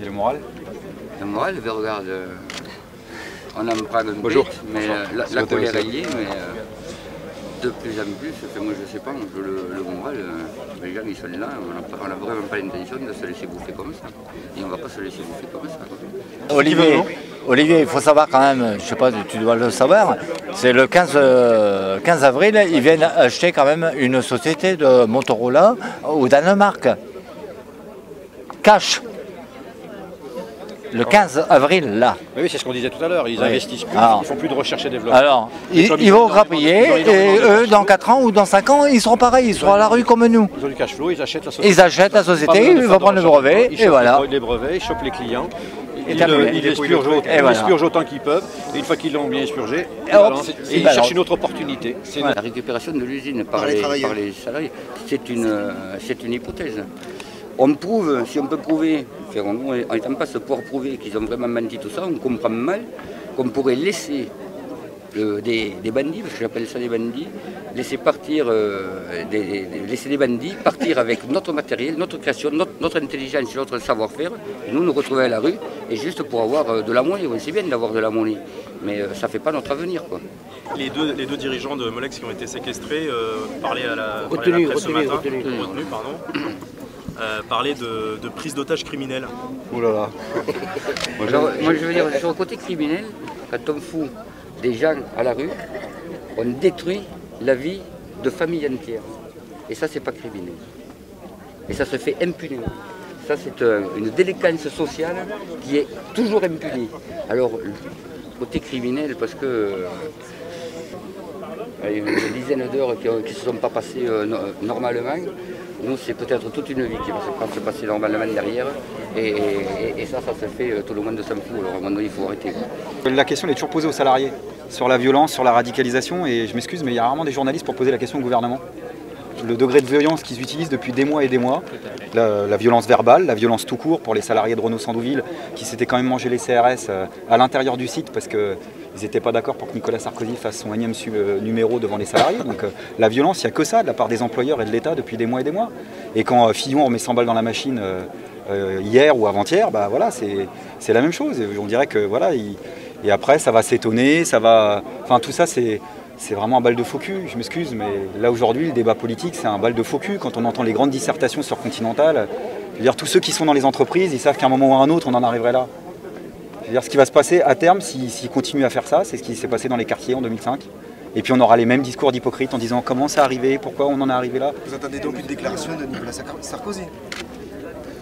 Et le moral? Le moral, je regarde, on en prend un peu, mais la colère est liée, mais de plus en plus, moi je sais pas, le moral, les gens ils sont là, on n'a vraiment pas l'intention de se laisser bouffer comme ça. Et on ne va pas se laisser bouffer comme ça. Olivier, il faut savoir quand même, je sais pas, tu dois le savoir, c'est le 15 avril, ils viennent acheter quand même une société de Motorola au Danemark. Cash. Le 15 avril, là. Oui, c'est ce qu'on disait tout à l'heure, ils investissent plus, ils font plus de recherche et développement. Alors, ils vont grappiller, et eux, dans 4 ans ou dans 5 ans, ils seront pareils, ils seront à la rue comme nous. Ils ont du cash flow, ils achètent la société. Ils achètent la société, ils vont prendre le brevet, et voilà. Les brevets, ils chopent les clients, ils expurgent autant qu'ils peuvent, et une fois qu'ils l'ont bien expurgé, ils cherchent une autre opportunité. La récupération de l'usine par les salariés, c'est une hypothèse. On prouve, si on peut prouver, on est en passe de pouvoir prouver qu'ils ont vraiment menti tout ça, on comprend mal qu'on pourrait laisser des bandits, parce que j'appelle ça des bandits, laisser des bandits partir avec notre matériel, notre création, notre intelligence, notre savoir-faire, et nous retrouver à la rue, et juste pour avoir de la monnaie. C'est bien d'avoir de la monnaie, mais ça ne fait pas notre avenir, quoi. Les deux dirigeants de Molex qui ont été séquestrés parlaient à la presse ce matin, retenus, pardon. Parler de prise d'otages criminels. Ouh là là. Moi je veux dire, sur le côté criminel, quand on fout des gens à la rue, on détruit la vie de familles entières. Et ça, c'est pas criminel. Et ça se fait impunément. Ça, c'est une délinquance sociale qui est toujours impunie. Alors, côté criminel, parce que une dizaine d'heures qui ne se sont pas passées normalement. Nous, c'est peut-être toute une vie qui va se passer normalement derrière. Et ça se fait, tout le monde s'en fout. Alors à un moment donné, il faut arrêter. La question est toujours posée aux salariés, sur la violence, sur la radicalisation. Et je m'excuse, mais il y a rarement des journalistes pour poser la question au gouvernement. Le degré de violence qu'ils utilisent depuis des mois et des mois, la violence verbale, la violence tout court pour les salariés de Renault Sandouville qui s'étaient quand même mangé les CRS à l'intérieur du site parce qu'ils n'étaient pas d'accord pour que Nicolas Sarkozy fasse son énième numéro devant les salariés. Donc la violence, il n'y a que ça de la part des employeurs et de l'État depuis des mois et des mois. Et quand Fillon remet 100 balles dans la machine hier ou avant-hier, bah voilà, c'est la même chose. Et on dirait que voilà, et après ça va s'étonner, ça va. Enfin tout ça c'est vraiment un bal de faux cul, je m'excuse, mais là aujourd'hui le débat politique c'est un bal de faux cul. Quand on entend les grandes dissertations sur Continental, je veux dire, tous ceux qui sont dans les entreprises, ils savent qu'à un moment ou à un autre on en arriverait là. Je veux dire, ce qui va se passer à terme s'ils continuent à faire ça, c'est ce qui s'est passé dans les quartiers en 2005. Et puis on aura les mêmes discours d'hypocrites en disant comment c'est arrivé, pourquoi on en est arrivé là. Vous attendez donc une déclaration de Nicolas Sarkozy?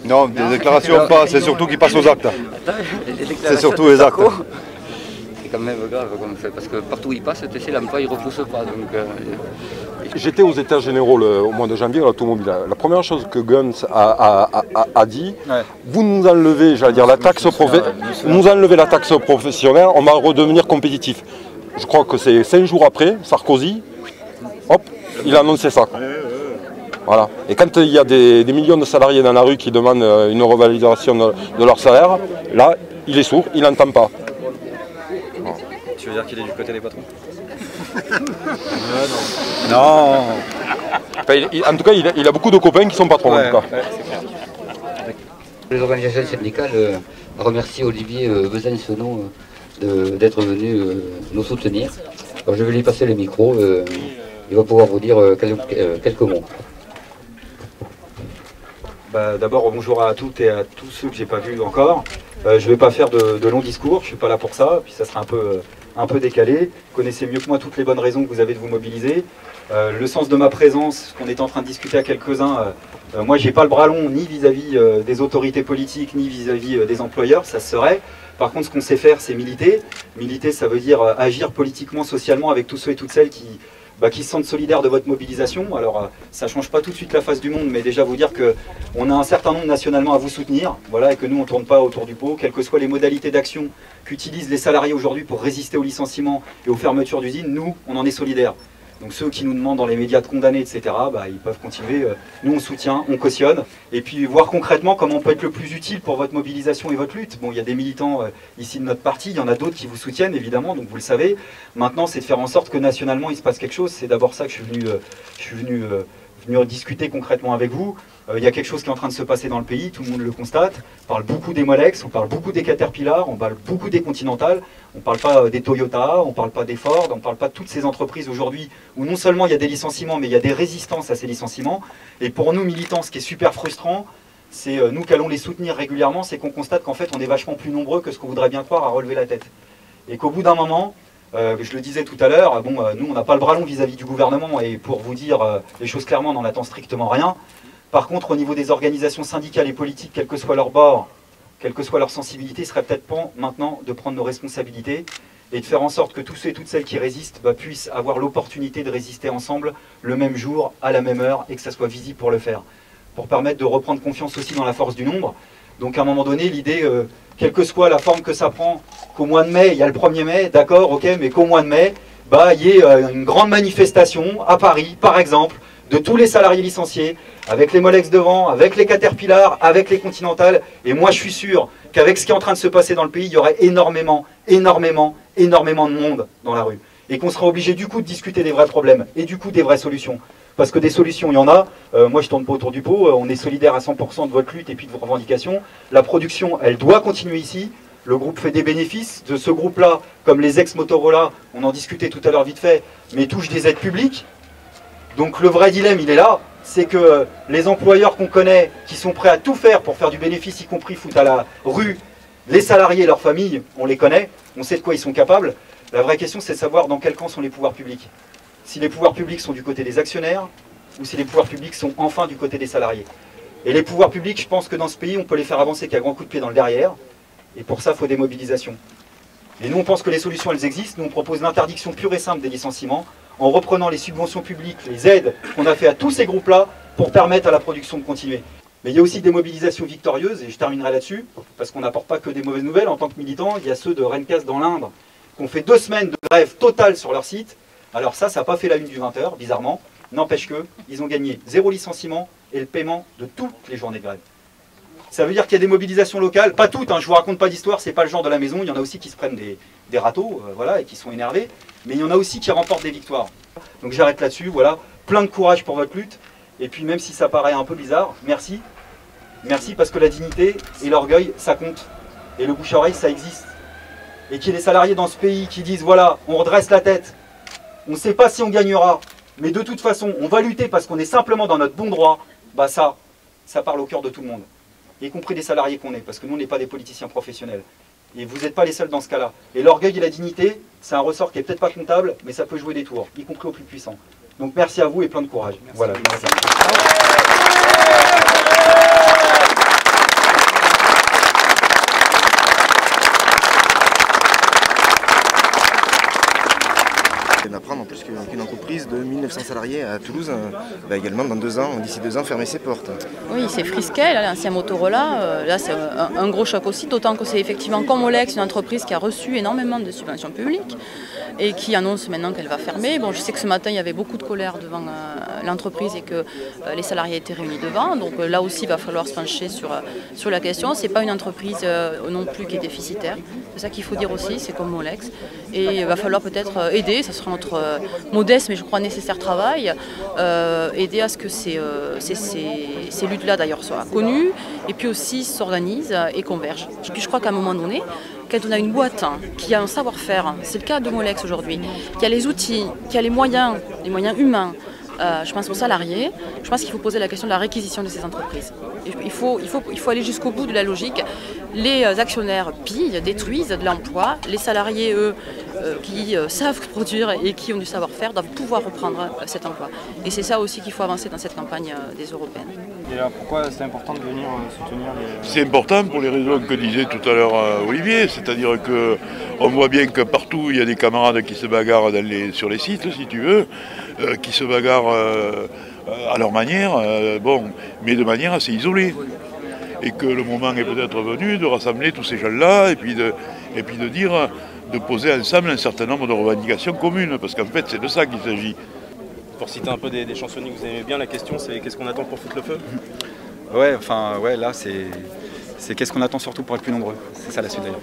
Non, des déclarations pas, c'est surtout qu'il passe aux actes. C'est surtout les actes. C'est quand même grave comme ça, parce que partout où il passe, l'emploi il ne repousse pas. J'étais aux États généraux au mois de janvier à l'automobile. La première chose que Guns a dit, vous nous enlevez, j'allais dire, la taxe professionnelle, on va redevenir compétitif. Je crois que c'est 5 jours après, Sarkozy, hop, il a annoncé ça. Voilà. Et quand il y a des millions de salariés dans la rue qui demandent une revalorisation de leur salaire, là, il est sourd, il n'entend pas. Tu veux dire qu'il est du côté des patrons? Non. Enfin, en tout cas, il a beaucoup de copains qui sont patrons. En tout cas. Les organisations syndicales remercient Olivier Besancenot d'être venu nous soutenir. Alors, je vais lui passer le micro, il va pouvoir vous dire quelques mots. D'abord, bonjour à toutes et à tous ceux que j'ai pas vus encore. Je ne vais pas faire de longs discours, je ne suis pas là pour ça, puis ça sera un peu décalé. Vous connaissez mieux que moi toutes les bonnes raisons que vous avez de vous mobiliser. Le sens de ma présence, qu'on est en train de discuter à quelques-uns, moi j'ai pas le bras long ni vis-à-vis des autorités politiques, ni vis-à-vis des employeurs, ça se serait. Par contre, ce qu'on sait faire, c'est militer. Militer, ça veut dire agir politiquement, socialement avec tous ceux et toutes celles qui se sentent solidaires de votre mobilisation. Alors, ça ne change pas tout de suite la face du monde, mais déjà vous dire qu'on a un certain nombre nationalement à vous soutenir, voilà, et que nous, on ne tourne pas autour du pot, quelles que soient les modalités d'action qu'utilisent les salariés aujourd'hui pour résister aux licenciements et aux fermetures d'usines, nous, on en est solidaires. Donc ceux qui nous demandent dans les médias de condamner, etc., ils peuvent continuer. Nous, on soutient, on cautionne. Et puis voir concrètement comment on peut être le plus utile pour votre mobilisation et votre lutte. Bon, il y a des militants ici de notre parti, il y en a d'autres qui vous soutiennent, évidemment, donc vous le savez. Maintenant, c'est de faire en sorte que nationalement, il se passe quelque chose. C'est d'abord ça que je suis venu venir discuter concrètement avec vous. Il y a quelque chose qui est en train de se passer dans le pays, tout le monde le constate. On parle beaucoup des Molex, on parle beaucoup des Caterpillar, on parle beaucoup des Continental, on ne parle pas des Toyota, on ne parle pas des Ford, on ne parle pas de toutes ces entreprises aujourd'hui où non seulement il y a des licenciements, mais il y a des résistances à ces licenciements. Et pour nous militants, ce qui est super frustrant, c'est nous qui allons les soutenir régulièrement, c'est qu'on constate qu'en fait on est vachement plus nombreux que ce qu'on voudrait bien croire à relever la tête. Et qu'au bout d'un moment, je le disais tout à l'heure, bon, nous on n'a pas le bras long vis-à-vis du gouvernement, et pour vous dire les choses clairement, on n'en attend strictement rien. Par contre, au niveau des organisations syndicales et politiques, quel que soit leur bord, quelle que soit leur sensibilité, il serait peut-être temps maintenant de prendre nos responsabilités et de faire en sorte que tous ceux et toutes celles qui résistent puissent avoir l'opportunité de résister ensemble le même jour, à la même heure, et que ça soit visible pour le faire. Pour permettre de reprendre confiance aussi dans la force du nombre. Donc à un moment donné, l'idée, quelle que soit la forme que ça prend, qu'au mois de mai, il y a le 1er mai, d'accord, ok, mais qu'au mois de mai, il y ait une grande manifestation à Paris, par exemple, de tous les salariés licenciés, avec les Molex devant, avec les Caterpillar, avec les Continental. Et moi, je suis sûr qu'avec ce qui est en train de se passer dans le pays, il y aurait énormément de monde dans la rue. Et qu'on sera obligé du coup de discuter des vrais problèmes et du coup des vraies solutions. Parce que des solutions, il y en a. Moi, je ne tourne pas autour du pot. On est solidaire à 100% de votre lutte et puis de vos revendications. La production, elle doit continuer ici. Le groupe fait des bénéfices. De ce groupe-là, comme les ex-Motorola, on en discutait tout à l'heure vite fait, mais touche des aides publiques. Donc le vrai dilemme, il est là. C'est que les employeurs qu'on connaît, qui sont prêts à tout faire pour faire du bénéfice, y compris foutre à la rue les salariés et leurs familles, on les connaît, on sait de quoi ils sont capables. La vraie question, c'est de savoir dans quel camp sont les pouvoirs publics. Si les pouvoirs publics sont du côté des actionnaires, ou si les pouvoirs publics sont enfin du côté des salariés. Et les pouvoirs publics, je pense que dans ce pays, on peut les faire avancer qu'à grands coups de pied dans le derrière. Et pour ça, il faut des mobilisations. Et nous, on pense que les solutions, elles existent. Nous, on propose l'interdiction pure et simple des licenciements, en reprenant les subventions publiques, les aides qu'on a fait à tous ces groupes-là, pour permettre à la production de continuer. Mais il y a aussi des mobilisations victorieuses, et je terminerai là-dessus, parce qu'on n'apporte pas que des mauvaises nouvelles. En tant que militants, il y a ceux de Rencas dans l'Indre, qui ont fait 2 semaines de grève totale sur leur site. Alors ça n'a pas fait la une du 20h, bizarrement. N'empêche qu'ils ont gagné 0 licenciement et le paiement de toutes les journées de grève. Ça veut dire qu'il y a des mobilisations locales, pas toutes, je ne vous raconte pas d'histoire, c'est pas le genre de la maison, il y en a aussi qui se prennent des râteaux, voilà, et qui sont énervés, mais il y en a aussi qui remportent des victoires. Donc j'arrête là-dessus, voilà, plein de courage pour votre lutte, et puis même si ça paraît un peu bizarre, merci. Merci parce que la dignité et l'orgueil, ça compte, et le bouche-à-oreille, ça existe. Et qu'il y ait des salariés dans ce pays qui disent, voilà, on redresse la tête, on ne sait pas si on gagnera, mais de toute façon, on va lutter parce qu'on est simplement dans notre bon droit, ça parle au cœur de tout le monde. Y compris des salariés qu'on est, parce que nous, on n'est pas des politiciens professionnels. Et vous n'êtes pas les seuls dans ce cas-là. Et l'orgueil et la dignité, c'est un ressort qui n'est peut-être pas comptable, mais ça peut jouer des tours, y compris aux plus puissants. Donc merci à vous et plein de courage. Merci. Voilà. Merci. D'apprendre en plus qu'une entreprise de 1900 salariés à Toulouse va également dans 2 ans, d'ici 2 ans, fermer ses portes. Oui, c'est Frisquet, l'ancien Motorola. Là, c'est un gros choc aussi, d'autant que c'est effectivement comme Molex, une entreprise qui a reçu énormément de subventions publiques et qui annonce maintenant qu'elle va fermer. Bon, je sais que ce matin, il y avait beaucoup de colère devant l'entreprise et que les salariés étaient réunis devant. Donc là aussi, il va falloir se pencher sur la question. Ce n'est pas une entreprise non plus qui est déficitaire. C'est ça qu'il faut dire aussi, c'est comme Molex. Et il va falloir peut-être aider, ça sera notre modeste mais je crois nécessaire travail, aider à ce que ces luttes-là d'ailleurs soient connues et puis aussi s'organisent et convergent. Et puis je crois qu'à un moment donné, quand on a une boîte qui a un savoir-faire, c'est le cas de Molex aujourd'hui, qui a les outils, qui a les moyens humains, je pense aux salariés, je pense qu'il faut poser la question de la réquisition de ces entreprises. Il faut aller jusqu'au bout de la logique. Les actionnaires pillent, détruisent de l'emploi. Les salariés, eux, qui savent produire et qui ont du savoir-faire, doivent pouvoir reprendre cet emploi. Et c'est ça aussi qu'il faut avancer dans cette campagne des Européennes. Et alors pourquoi c'est important de venir soutenir les... C'est important pour les raisons que disait tout à l'heure Olivier, c'est-à-dire qu'on voit bien que partout il y a des camarades qui se bagarrent sur les sites, si tu veux, qui se bagarrent à leur manière, mais de manière assez isolée. Et que le moment est peut-être venu de rassembler tous ces gens-là et puis de dire, de poser ensemble un certain nombre de revendications communes, parce qu'en fait c'est de ça qu'il s'agit. Pour citer un peu des chansonniers que vous aimez bien, la question c'est qu'est-ce qu'on attend pour foutre le feu? Ouais, là c'est qu'est-ce qu'on attend surtout pour être plus nombreux. C'est ça la suite d'ailleurs.